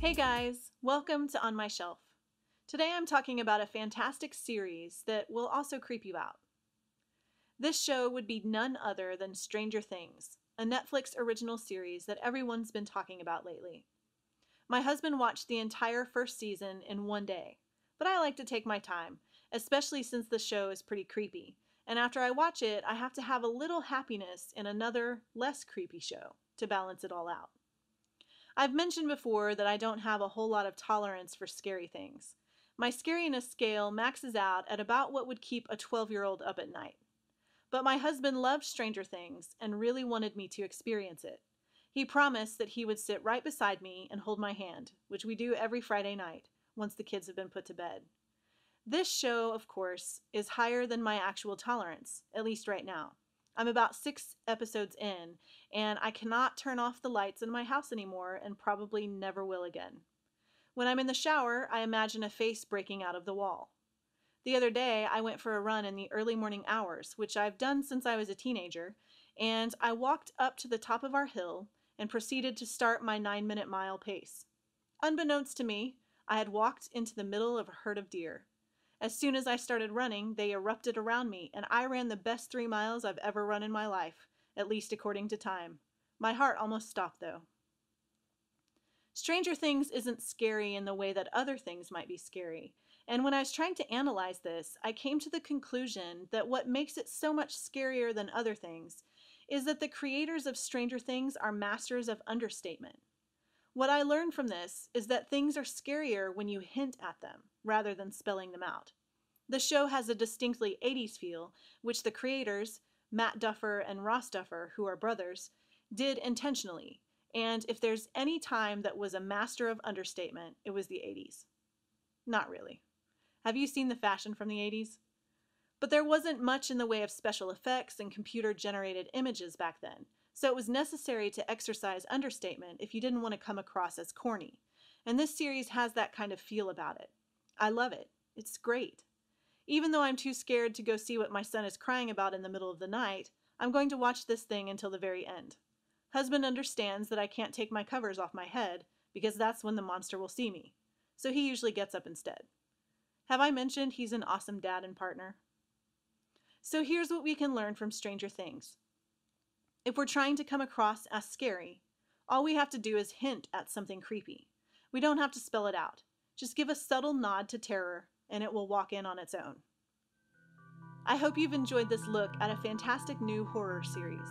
Hey guys, welcome to On My Shelf. Today I'm talking about a fantastic series that will also creep you out. This show would be none other than Stranger Things, a Netflix original series that everyone's been talking about lately. My husband watched the entire first season in one day, but I like to take my time, especially since the show is pretty creepy, and after I watch it, I have to have a little happiness in another, less creepy show to balance it all out. I've mentioned before that I don't have a whole lot of tolerance for scary things. My scariness scale maxes out at about what would keep a 12-year-old up at night. But my husband loved Stranger Things and really wanted me to experience it. He promised that he would sit right beside me and hold my hand, which we do every Friday night, once the kids have been put to bed. This show, of course, is higher than my actual tolerance, at least right now. I'm about 6 episodes in, and I cannot turn off the lights in my house anymore and probably never will again. When I'm in the shower, I imagine a face breaking out of the wall. The other day, I went for a run in the early morning hours, which I've done since I was a teenager, and I walked up to the top of our hill and proceeded to start my 9-minute mile pace. Unbeknownst to me, I had walked into the middle of a herd of deer. As soon as I started running, they erupted around me, and I ran the best 3 miles I've ever run in my life, at least according to time. My heart almost stopped, though. Stranger Things isn't scary in the way that other things might be scary, and when I was trying to analyze this, I came to the conclusion that what makes it so much scarier than other things is that the creators of Stranger Things are masters of understatement. What I learned from this is that things are scarier when you hint at them, rather than spelling them out. The show has a distinctly 80s feel, which the creators, Matt Duffer and Ross Duffer, who are brothers, did intentionally, and if there's any time that was a master of understatement, it was the 80s. Not really. Have you seen the fashion from the 80s? But there wasn't much in the way of special effects and computer-generated images back then, so it was necessary to exercise understatement if you didn't want to come across as corny. And this series has that kind of feel about it. I love it. It's great. Even though I'm too scared to go see what my son is crying about in the middle of the night, I'm going to watch this thing until the very end. Husband understands that I can't take my covers off my head because that's when the monster will see me, so he usually gets up instead. Have I mentioned he's an awesome dad and partner? So here's what we can learn from Stranger Things. If we're trying to come across as scary, all we have to do is hint at something creepy. We don't have to spell it out. Just give a subtle nod to terror, and it will walk in on its own. I hope you've enjoyed this look at a fantastic new horror series.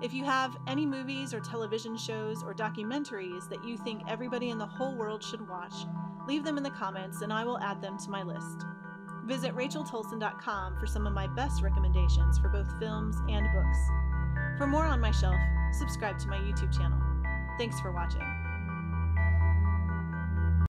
If you have any movies or television shows or documentaries that you think everybody in the whole world should watch, leave them in the comments and I will add them to my list. Visit racheltolson.com for some of my best recommendations for both films and books. For more On My Shelf, subscribe to my YouTube channel. Thanks for watching.